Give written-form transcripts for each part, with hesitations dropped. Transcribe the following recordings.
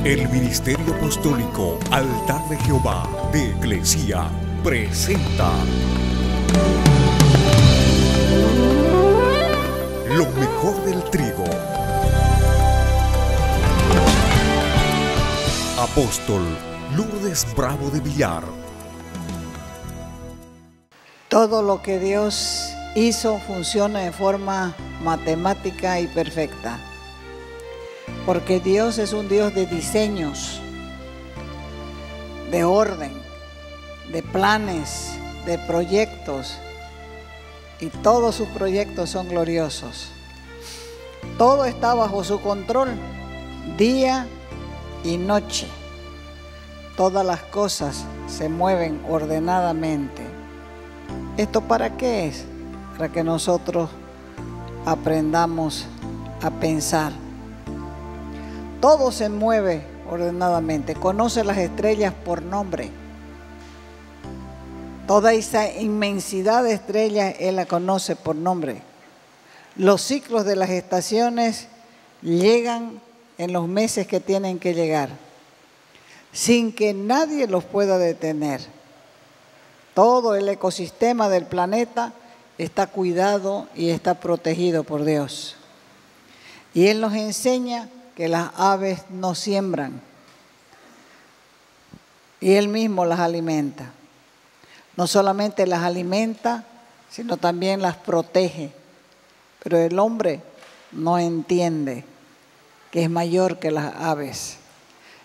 El Ministerio Apostólico Altar de Jehová de Eclesia presenta lo mejor del trigo. Apóstol Lourdes Bravo de Villar. Todo lo que Dios hizo funciona de forma matemática y perfecta, porque Dios es un Dios de diseños, de orden, de planes, de proyectos, y todos sus proyectos son gloriosos. Todo está bajo su control, día y noche. Todas las cosas se mueven ordenadamente. ¿Esto para qué es? Para que nosotros aprendamos a pensar. Todo se mueve ordenadamente. Conoce las estrellas por nombre. Toda esa inmensidad de estrellas Él la conoce por nombre. Los ciclos de las estaciones llegan en los meses que tienen que llegar, sin que nadie los pueda detener. Todo el ecosistema del planeta está cuidado y está protegido por Dios. Y Él nos enseña que las aves no siembran, y Él mismo las alimenta. No solamente las alimenta, sino también las protege. Pero el hombre no entiende que es mayor que las aves.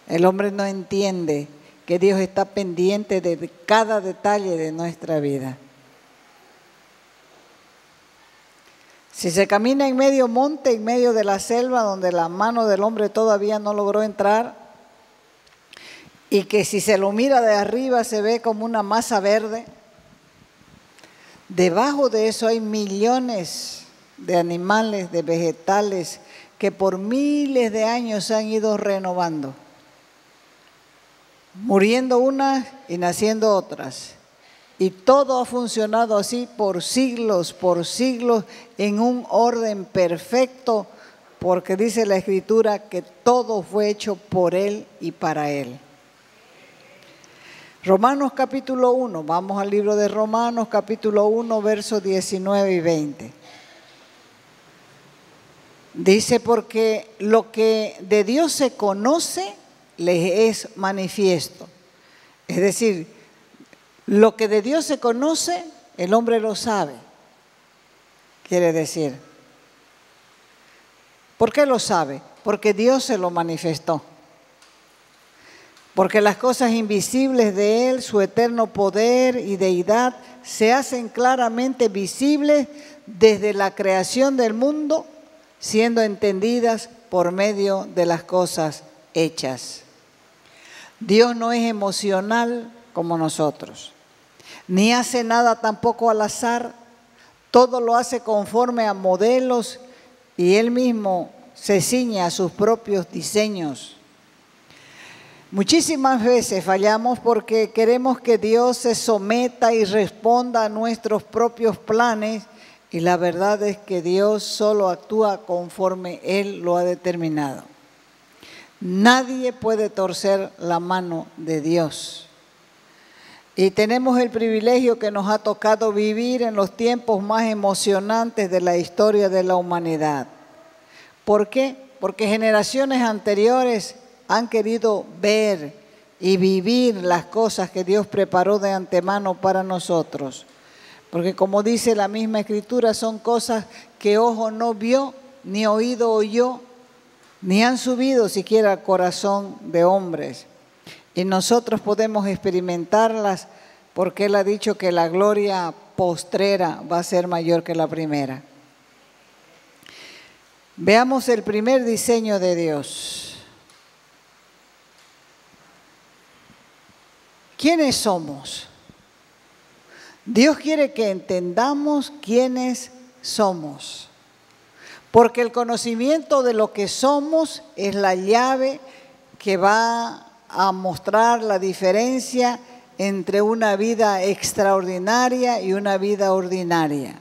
El hombre no entiende que Dios está pendiente de cada detalle de nuestra vida. Si se camina en medio monte, en medio de la selva, donde la mano del hombre todavía no logró entrar, y que si se lo mira de arriba se ve como una masa verde, debajo de eso hay millones de animales, de vegetales, que por miles de años se han ido renovando, muriendo unas y naciendo otras. Y todo ha funcionado así por siglos, en un orden perfecto, porque dice la Escritura que todo fue hecho por Él y para Él. Romanos capítulo 1, vamos al libro de Romanos capítulo 1, versos 19 y 20. Dice, porque lo que de Dios se conoce les es manifiesto. Es decir, lo que de Dios se conoce, el hombre lo sabe. Quiere decir, ¿por qué lo sabe? Porque Dios se lo manifestó. Porque las cosas invisibles de Él, su eterno poder y deidad, se hacen claramente visibles desde la creación del mundo, siendo entendidas por medio de las cosas hechas. Dios no es emocional como nosotros, ni hace nada tampoco al azar. Todo lo hace conforme a modelos, y Él mismo se ciñe a sus propios diseños. Muchísimas veces fallamos porque queremos que Dios se someta y responda a nuestros propios planes, y la verdad es que Dios solo actúa conforme Él lo ha determinado. Nadie puede torcer la mano de Dios. Y tenemos el privilegio que nos ha tocado vivir en los tiempos más emocionantes de la historia de la humanidad. ¿Por qué? Porque generaciones anteriores han querido ver y vivir las cosas que Dios preparó de antemano para nosotros. Porque como dice la misma Escritura, son cosas que ojo no vio, ni oído oyó, ni han subido siquiera al corazón de hombres. Y nosotros podemos experimentarlas porque Él ha dicho que la gloria postrera va a ser mayor que la primera. Veamos el primer diseño de Dios. ¿Quiénes somos? Dios quiere que entendamos quiénes somos, porque el conocimiento de lo que somos es la llave que va a mostrar la diferencia entre una vida extraordinaria y una vida ordinaria.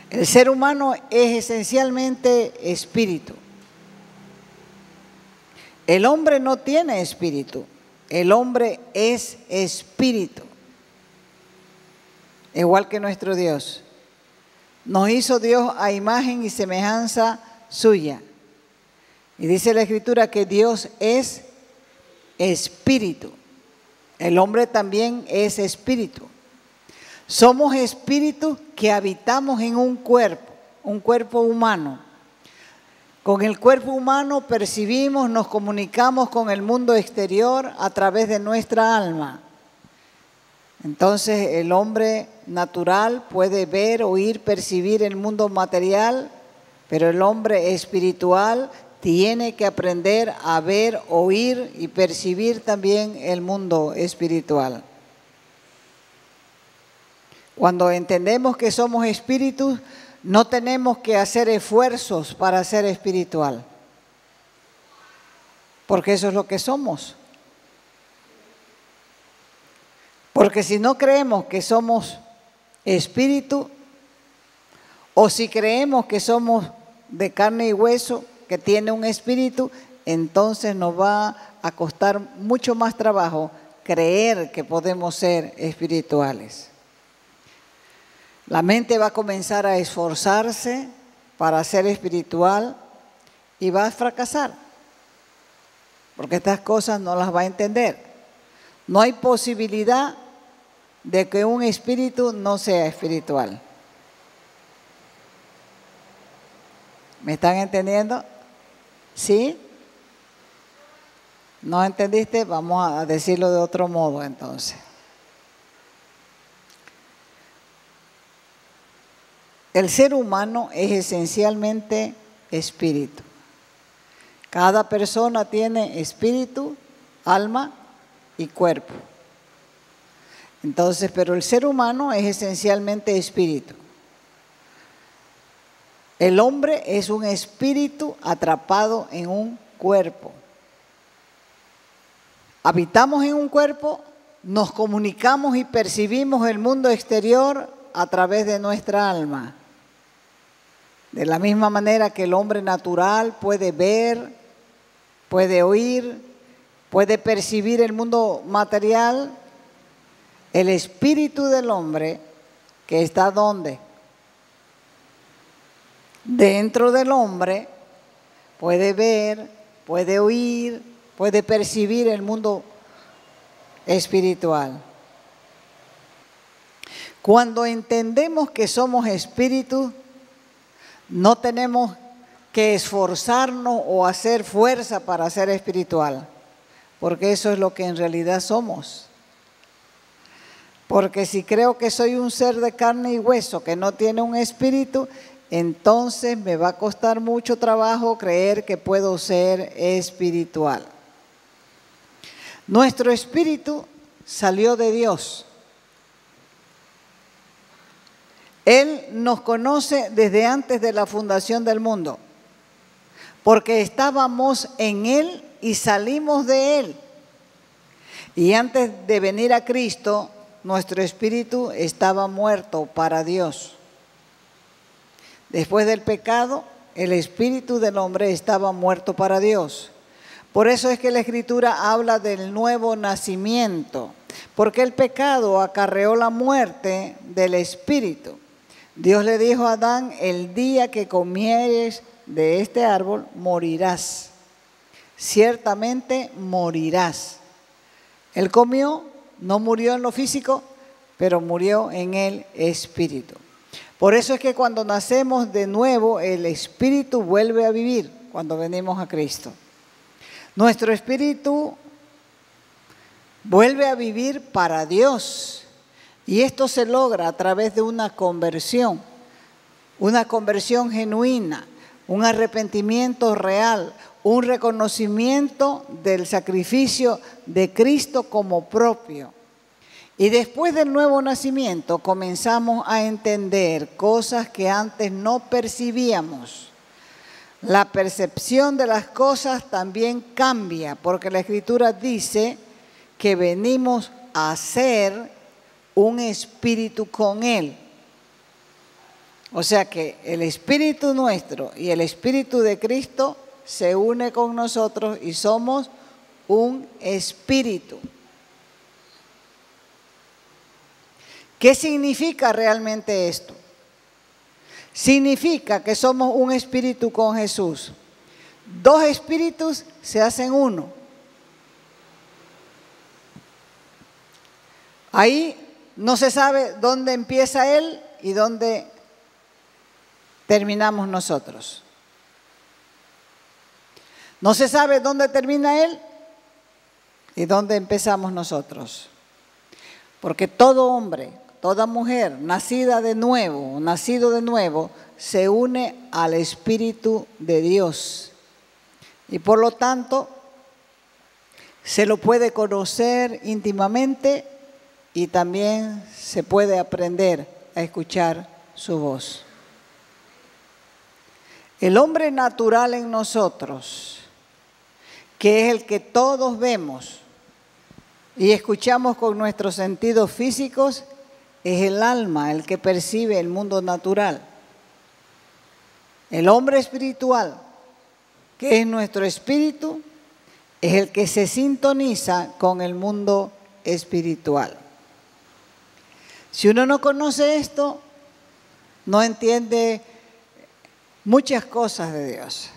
El ser humano es esencialmente espíritu. El hombre no tiene espíritu, el hombre es espíritu, igual que nuestro Dios. Nos hizo Dios a imagen y semejanza suya. Y dice la Escritura que Dios es espíritu. El hombre también es espíritu. Somos espíritus que habitamos en un cuerpo humano. Con el cuerpo humano percibimos, nos comunicamos con el mundo exterior a través de nuestra alma. Entonces el hombre natural puede ver, oír, percibir el mundo material, pero el hombre espiritual tiene que aprender a ver, oír y percibir también el mundo espiritual. Cuando entendemos que somos espíritus, no tenemos que hacer esfuerzos para ser espiritual, porque eso es lo que somos. Porque si no creemos que somos espíritu, o si creemos que somos de carne y hueso, que tiene un espíritu, entonces nos va a costar mucho más trabajo creer que podemos ser espirituales. La mente va a comenzar a esforzarse para ser espiritual y va a fracasar, porque estas cosas no las va a entender. No hay posibilidad de que un espíritu no sea espiritual. ¿Me están entendiendo? ¿Sí? ¿No entendiste? Vamos a decirlo de otro modo entonces. El ser humano es esencialmente espíritu. Cada persona tiene espíritu, alma y cuerpo. Entonces, pero el ser humano es esencialmente espíritu. El hombre es un espíritu atrapado en un cuerpo. Habitamos en un cuerpo, nos comunicamos y percibimos el mundo exterior a través de nuestra alma. De la misma manera que el hombre natural puede ver, puede oír, puede percibir el mundo material, el espíritu del hombre, que está ¿dónde? Dentro del hombre, puede ver, puede oír, puede percibir el mundo espiritual. Cuando entendemos que somos espíritus, no tenemos que esforzarnos o hacer fuerza para ser espiritual, porque eso es lo que en realidad somos. Porque si creo que soy un ser de carne y hueso que no tiene un espíritu, entonces me va a costar mucho trabajo creer que puedo ser espiritual. Nuestro espíritu salió de Dios. Él nos conoce desde antes de la fundación del mundo, porque estábamos en Él y salimos de Él. Y antes de venir a Cristo, nuestro espíritu estaba muerto para Dios. Después del pecado, el espíritu del hombre estaba muerto para Dios. Por eso es que la Escritura habla del nuevo nacimiento, porque el pecado acarreó la muerte del espíritu. Dios le dijo a Adán: el día que comieres de este árbol, morirás. Ciertamente morirás. Él comió, no murió en lo físico, pero murió en el espíritu. Por eso es que cuando nacemos de nuevo, el espíritu vuelve a vivir cuando venimos a Cristo. Nuestro espíritu vuelve a vivir para Dios. Y esto se logra a través de una conversión genuina, un arrepentimiento real, un reconocimiento del sacrificio de Cristo como propio. Y después del nuevo nacimiento comenzamos a entender cosas que antes no percibíamos. La percepción de las cosas también cambia, porque la Escritura dice que venimos a ser un espíritu con Él. O sea que el espíritu nuestro y el espíritu de Cristo se une con nosotros y somos un espíritu. ¿Qué significa realmente esto? Significa que somos un espíritu con Jesús. Dos espíritus se hacen uno. Ahí no se sabe dónde empieza Él y dónde terminamos nosotros. No se sabe dónde termina Él y dónde empezamos nosotros. Porque todo hombre, toda mujer nacida de nuevo, nacido de nuevo, se une al Espíritu de Dios. Y por lo tanto, se lo puede conocer íntimamente y también se puede aprender a escuchar su voz. El hombre natural en nosotros, que es el que todos vemos y escuchamos con nuestros sentidos físicos, es el alma el que percibe el mundo natural. El hombre espiritual, que es nuestro espíritu, es el que se sintoniza con el mundo espiritual. Si uno no conoce esto, no entiende muchas cosas de Dios.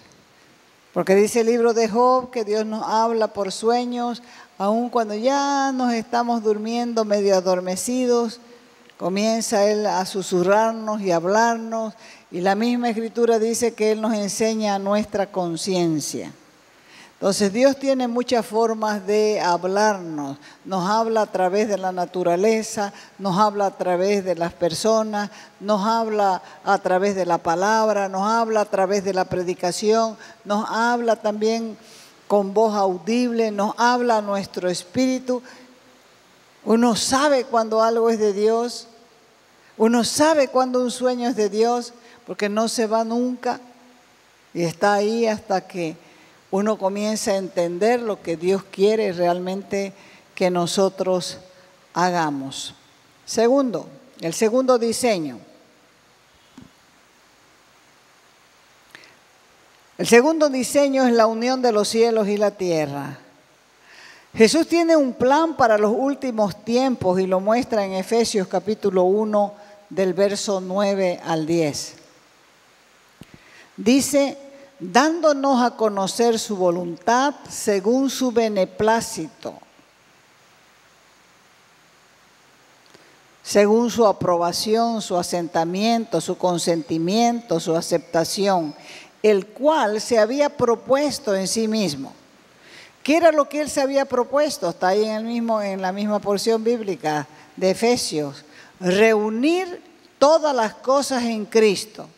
Porque dice el libro de Job que Dios nos habla por sueños, aun cuando ya nos estamos durmiendo medio adormecidos, comienza Él a susurrarnos y hablarnos, y la misma Escritura dice que Él nos enseña a nuestra conciencia. Entonces Dios tiene muchas formas de hablarnos. Nos habla a través de la naturaleza, nos habla a través de las personas, nos habla a través de la palabra, nos habla a través de la predicación, nos habla también con voz audible, nos habla a nuestro espíritu. Uno sabe cuando algo es de Dios, uno sabe cuando un sueño es de Dios, porque no se va nunca y está ahí hasta que uno comienza a entender lo que Dios quiere realmente que nosotros hagamos. Segundo, el segundo diseño. El segundo diseño es la unión de los cielos y la tierra. Jesús tiene un plan para los últimos tiempos y lo muestra en Efesios capítulo 1 del verso 9 al 10. Dice: dándonos a conocer su voluntad según su beneplácito, según su aprobación, su asentamiento, su consentimiento, su aceptación, el cual se había propuesto en sí mismo. ¿Qué era lo que Él se había propuesto? Está ahí en la misma porción bíblica de Efesios. Reunir todas las cosas en Cristo.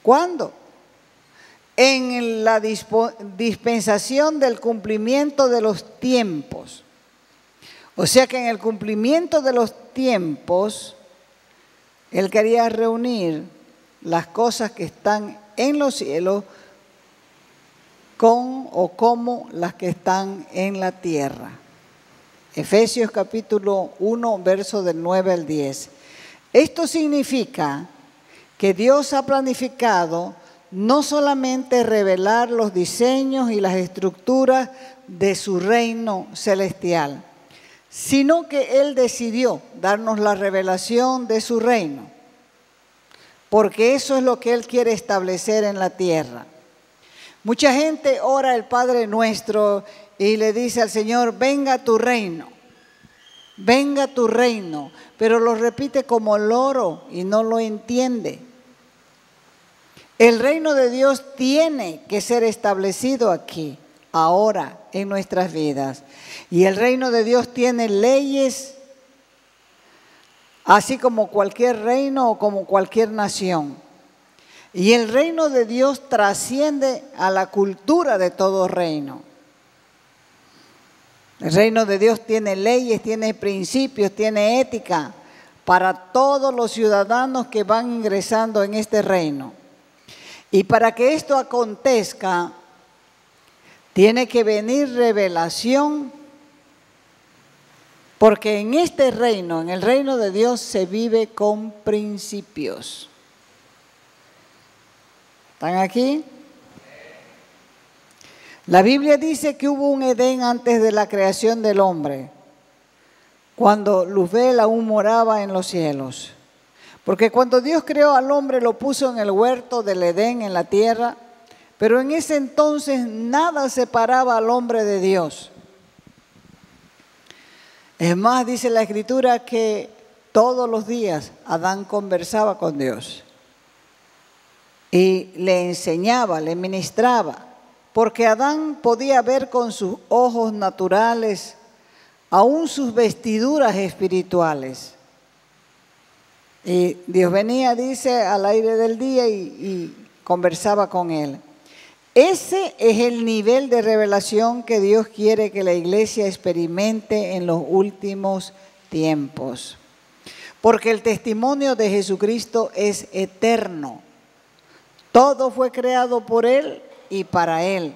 ¿Cuándo? En la dispensación del cumplimiento de los tiempos. O sea que en el cumplimiento de los tiempos, Él quería reunir las cosas que están en los cielos con o como las que están en la tierra. Efesios capítulo 1, verso del 9 al 10. Esto significa que Dios ha planificado no solamente revelar los diseños y las estructuras de su reino celestial, sino que Él decidió darnos la revelación de su reino, porque eso es lo que Él quiere establecer en la tierra. Mucha gente ora el Padre Nuestro y le dice al Señor: venga tu reino, venga tu reino, pero lo repite como loro y no lo entiende. El reino de Dios tiene que ser establecido aquí, ahora, en nuestras vidas. Y el reino de Dios tiene leyes, así como cualquier reino o como cualquier nación. Y el reino de Dios trasciende a la cultura de todo reino. El reino de Dios tiene leyes, tiene principios, tiene ética para todos los ciudadanos que van ingresando en este reino. Y para que esto acontezca, tiene que venir revelación, porque en este reino, en el reino de Dios, se vive con principios. ¿Están aquí? La Biblia dice que hubo un Edén antes de la creación del hombre, cuando Luzbel aún moraba en los cielos. Porque cuando Dios creó al hombre lo puso en el huerto del Edén, en la tierra, pero en ese entonces nada separaba al hombre de Dios. Es más, dice la Escritura que todos los días Adán conversaba con Dios y le enseñaba, le ministraba, porque Adán podía ver con sus ojos naturales aún sus vestiduras espirituales. Y Dios venía, dice, al aire del día y conversaba con él. Ese es el nivel de revelación que Dios quiere que la iglesia experimente en los últimos tiempos. Porque el testimonio de Jesucristo es eterno. Todo fue creado por Él y para Él.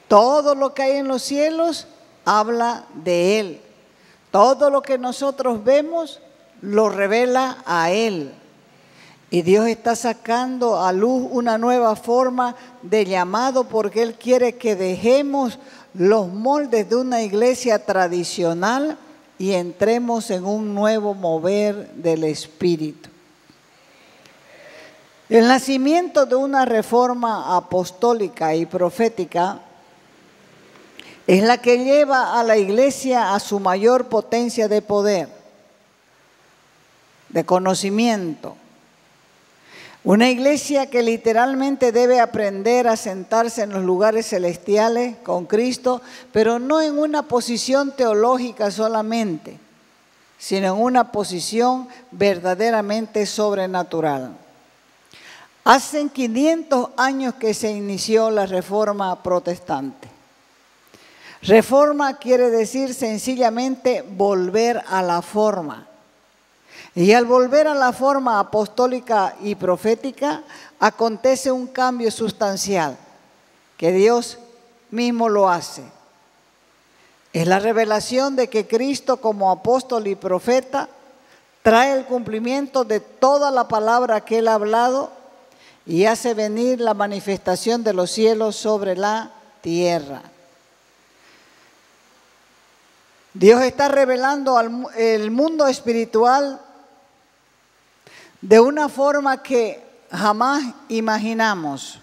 Todo lo que hay en los cielos habla de Él. Todo lo que nosotros vemos lo revela a Él. Y Dios está sacando a luz una nueva forma de llamado porque Él quiere que dejemos los moldes de una iglesia tradicional y entremos en un nuevo mover del Espíritu. El nacimiento de una reforma apostólica y profética es la que lleva a la iglesia a su mayor potencia de poder, de conocimiento. Una iglesia que literalmente debe aprender a sentarse en los lugares celestiales con Cristo, pero no en una posición teológica solamente, sino en una posición verdaderamente sobrenatural. Hace 500 años que se inició la Reforma Protestante. Reforma quiere decir sencillamente volver a la forma. Y al volver a la forma apostólica y profética, acontece un cambio sustancial, que Dios mismo lo hace. Es la revelación de que Cristo como apóstol y profeta trae el cumplimiento de toda la palabra que Él ha hablado y hace venir la manifestación de los cielos sobre la tierra. Dios está revelando el mundo espiritual de una forma que jamás imaginamos,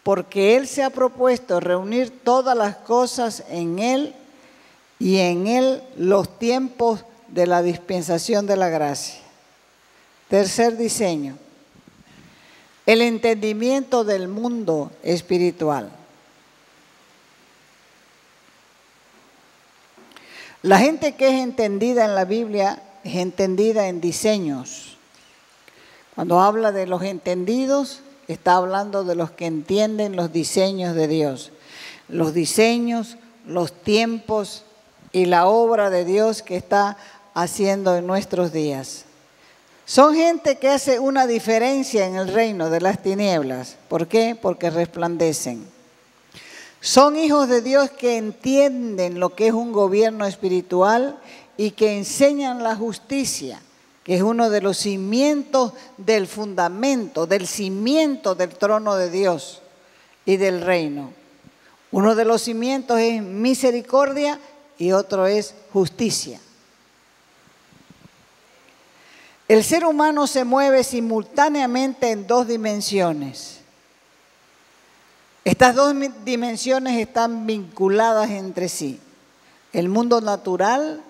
porque Él se ha propuesto reunir todas las cosas en Él y en Él los tiempos de la dispensación de la gracia. Tercer diseño, el entendimiento del mundo espiritual. La gente que es entendida en la Biblia es entendida en diseños. Cuando habla de los entendidos, está hablando de los que entienden los diseños de Dios. Los diseños, los tiempos y la obra de Dios que está haciendo en nuestros días. Son gente que hace una diferencia en el reino de las tinieblas. ¿Por qué? Porque resplandecen. Son hijos de Dios que entienden lo que es un gobierno espiritual y que enseñan la justicia, que es uno de los cimientos del fundamento, del cimiento del trono de Dios y del reino. Uno de los cimientos es misericordia y otro es justicia. El ser humano se mueve simultáneamente en dos dimensiones. Estas dos dimensiones están vinculadas entre sí, el mundo natural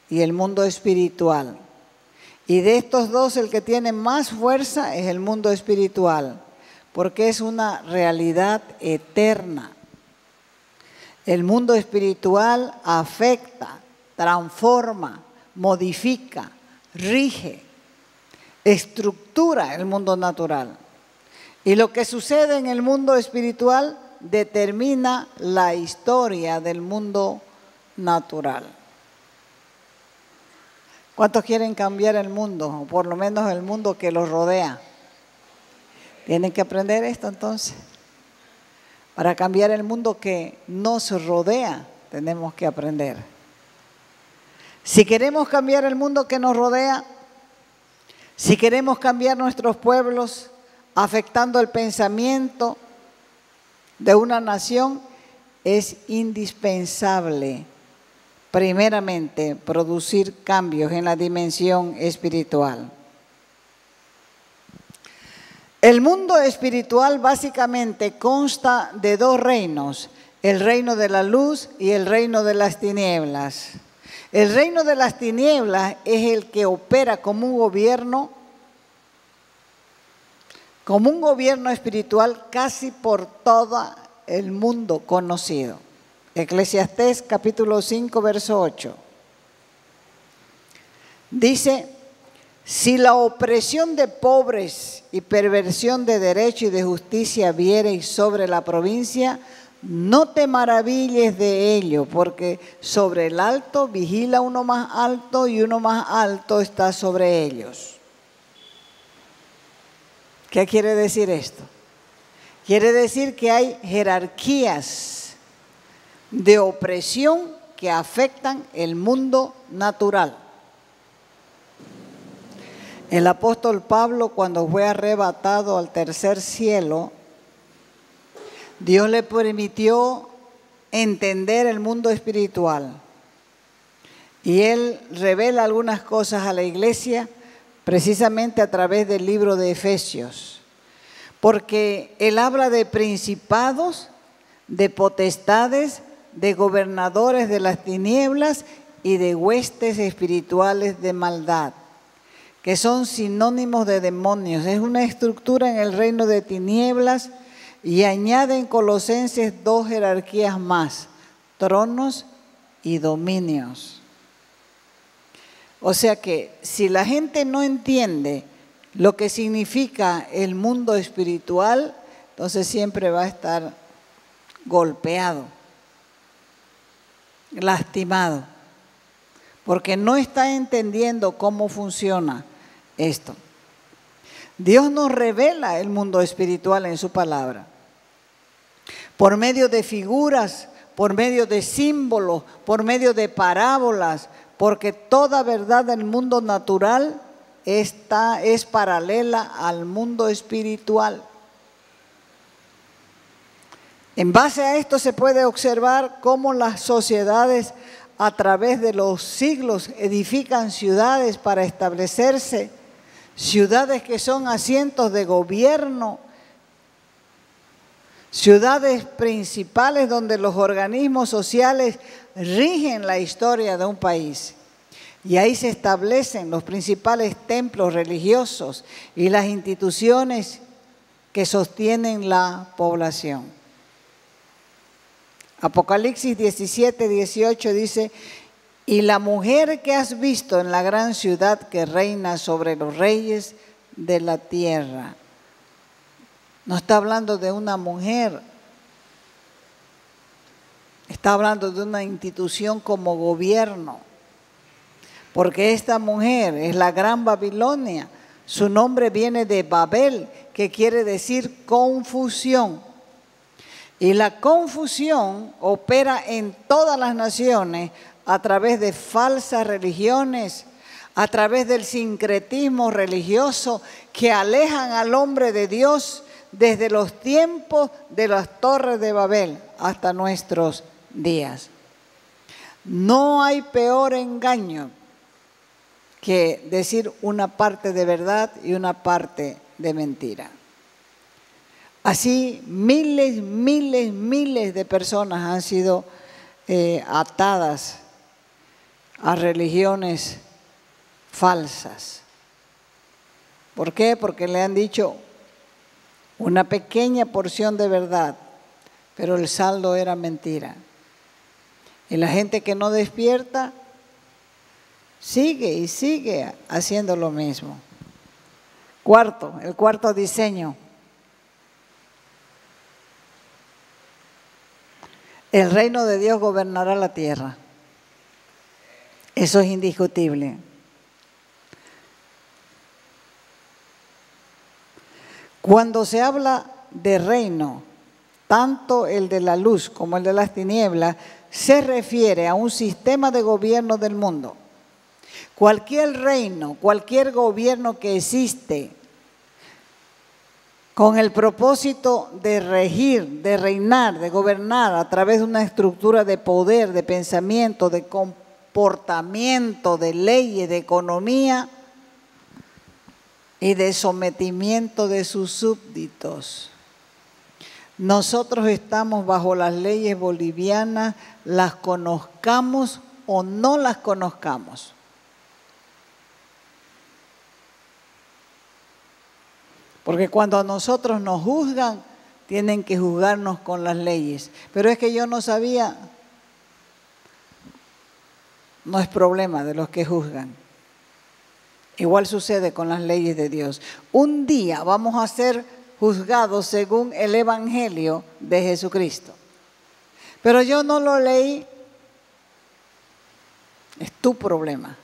y el mundo espiritual. Y de estos dos, el que tiene más fuerza es el mundo espiritual, porque es una realidad eterna. El mundo espiritual afecta, transforma, modifica, rige, estructura el mundo natural. Y lo que sucede en el mundo espiritual determina la historia del mundo natural. ¿Cuántos quieren cambiar el mundo? O por lo menos el mundo que los rodea. Tienen que aprender esto entonces. Para cambiar el mundo que nos rodea, tenemos que aprender. Si queremos cambiar el mundo que nos rodea, si queremos cambiar nuestros pueblos, afectando el pensamiento de una nación, es indispensable, primeramente, producir cambios en la dimensión espiritual. El mundo espiritual básicamente consta de dos reinos, el reino de la luz y el reino de las tinieblas. El reino de las tinieblas es el que opera como un gobierno espiritual casi por todo el mundo conocido. Eclesiastés capítulo 5, verso 8. Dice: si la opresión de pobres y perversión de derecho y de justicia viereis sobre la provincia, no te maravilles de ello, porque sobre el alto vigila uno más alto y uno más alto está sobre ellos. ¿Qué quiere decir esto? Quiere decir que hay jerarquías de opresión que afectan el mundo natural. El apóstol Pablo, cuando fue arrebatado al tercer cielo, Dios le permitió entender el mundo espiritual. Y él revela algunas cosas a la iglesia precisamente a través del libro de Efesios. Porque él habla de principados, de potestades, de gobernadores de las tinieblas y de huestes espirituales de maldad, que son sinónimos de demonios. Es una estructura en el reino de tinieblas y añade en Colosenses dos jerarquías más, tronos y dominios. O sea que si la gente no entiende lo que significa el mundo espiritual, entonces siempre va a estar golpeado, lastimado, porque no está entendiendo cómo funciona esto. Dios nos revela el mundo espiritual en su palabra, por medio de figuras, por medio de símbolos, por medio de parábolas, porque toda verdad del mundo natural es paralela al mundo espiritual. En base a esto se puede observar cómo las sociedades a través de los siglos edifican ciudades para establecerse, ciudades que son asientos de gobierno, ciudades principales donde los organismos sociales rigen la historia de un país. Y ahí se establecen los principales templos religiosos y las instituciones que sostienen la población. Apocalipsis 17, 18 dice: y la mujer que has visto en la gran ciudad que reina sobre los reyes de la tierra. No está hablando de una mujer, está hablando de una institución como gobierno. Porque esta mujer es la gran Babilonia. Su nombre viene de Babel, que quiere decir confusión. Y la confusión opera en todas las naciones a través de falsas religiones, a través del sincretismo religioso que alejan al hombre de Dios desde los tiempos de las torres de Babel hasta nuestros días. No hay peor engaño que decir una parte de verdad y una parte de mentira. Así miles de personas han sido atadas a religiones falsas. ¿Por qué? Porque le han dicho una pequeña porción de verdad, pero el saldo era mentira. Y la gente que no despierta sigue y sigue haciendo lo mismo. El cuarto diseño. El reino de Dios gobernará la tierra. Eso es indiscutible. Cuando se habla de reino, tanto el de la luz como el de las tinieblas, se refiere a un sistema de gobierno del mundo. Cualquier reino, cualquier gobierno que existe con el propósito de regir, de reinar, de gobernar a través de una estructura de poder, de pensamiento, de comportamiento, de leyes, de economía y de sometimiento de sus súbditos. Nosotros estamos bajo las leyes bolivianas, las conozcamos o no las conozcamos. Porque cuando a nosotros nos juzgan, tienen que juzgarnos con las leyes. Pero es que yo no sabía, no es problema de los que juzgan. Igual sucede con las leyes de Dios. Un día vamos a ser juzgados según el Evangelio de Jesucristo. Pero yo no lo leí, es tu problema.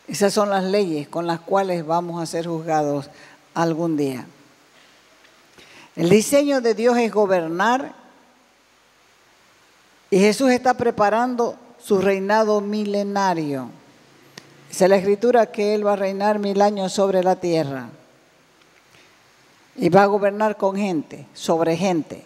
Esas son las leyes con las cuales vamos a ser juzgados algún día. El diseño de Dios es gobernar y Jesús está preparando su reinado milenario. Dice la Escritura que Él va a reinar 1000 años sobre la tierra y va a gobernar con gente, sobre gente.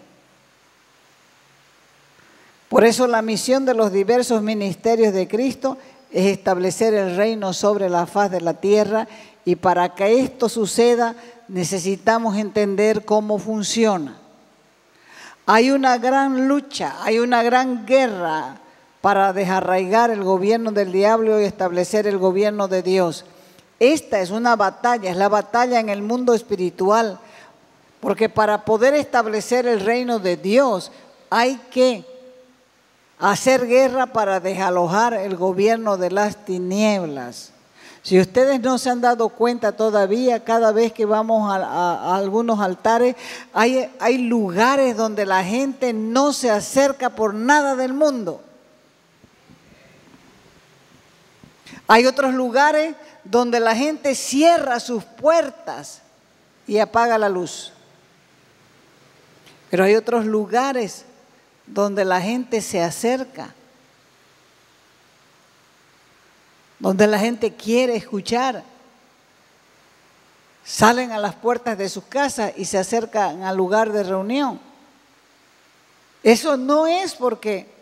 Por eso la misión de los diversos ministerios de Cristo es establecer el reino sobre la faz de la tierra, y para que esto suceda necesitamos entender cómo funciona. Hay una gran lucha, hay una gran guerra para desarraigar el gobierno del diablo y establecer el gobierno de Dios. Esta es una batalla, es la batalla en el mundo espiritual, porque para poder establecer el reino de Dios hay que hacer guerra para desalojar el gobierno de las tinieblas. Si ustedes no se han dado cuenta todavía, cada vez que vamos a algunos altares, hay lugares donde la gente no se acerca por nada del mundo. Hay otros lugares donde la gente cierra sus puertas y apaga la luz. Pero hay otros lugares donde la gente se acerca, donde la gente quiere escuchar. Salen a las puertas de sus casas y se acercan al lugar de reunión. Eso no es porque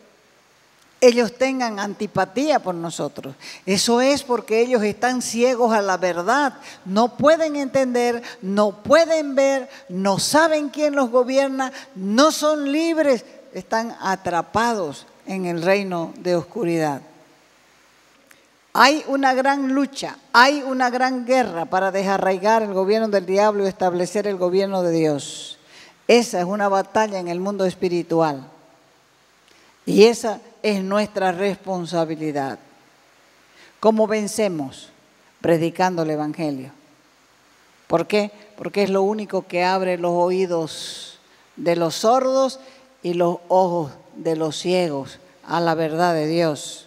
ellos tengan antipatía por nosotros. Eso es porque ellos están ciegos a la verdad. No pueden entender, no pueden ver, no saben quién los gobierna, no son libres, están atrapados en el reino de oscuridad. Hay una gran lucha, hay una gran guerra para desarraigar el gobierno del diablo y establecer el gobierno de Dios. Esa es una batalla en el mundo espiritual. Y esa es nuestra responsabilidad. ¿Cómo vencemos? Predicando el Evangelio. ¿Por qué? Porque es lo único que abre los oídos de los sordos y los ojos de los ciegos a la verdad de Dios.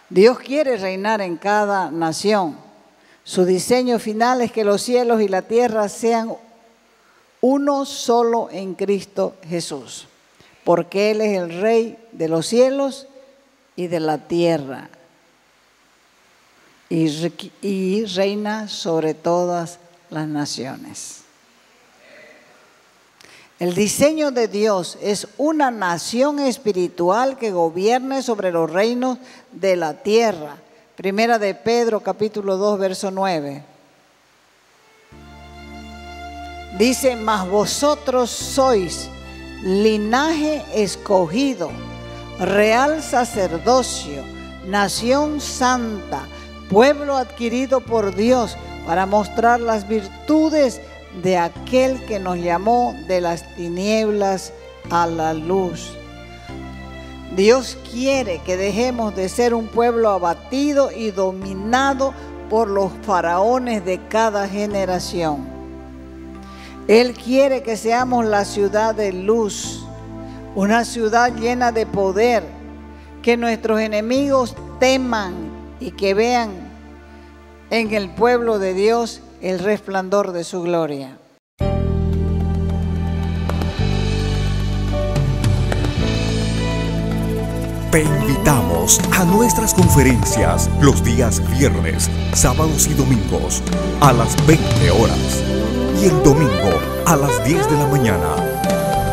Dios quiere reinar en cada nación. Su diseño final es que los cielos y la tierra sean uno solo en Cristo Jesús, porque Él es el Rey de los cielos y de la tierra y reina sobre todas las naciones. El diseño de Dios es una nación espiritual que gobierne sobre los reinos de la tierra. Primera de Pedro, capítulo 2, verso 9. Dice, mas vosotros sois linaje escogido, real sacerdocio, nación santa, pueblo adquirido por Dios, para mostrar las virtudes de aquel que nos llamó de las tinieblas a la luz. Dios quiere que dejemos de ser un pueblo abatido y dominado por los faraones de cada generación. Él quiere que seamos la ciudad de luz, una ciudad llena de poder, que nuestros enemigos teman y que vean en el pueblo de Dios el resplandor de su gloria. Te invitamos a nuestras conferencias los días viernes, sábados y domingos a las 20 horas. y el domingo a las 10 de la mañana.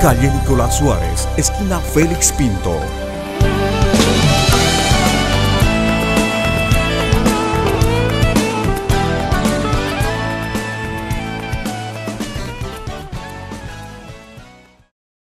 Calle Nicolás Suárez, esquina Félix Pinto.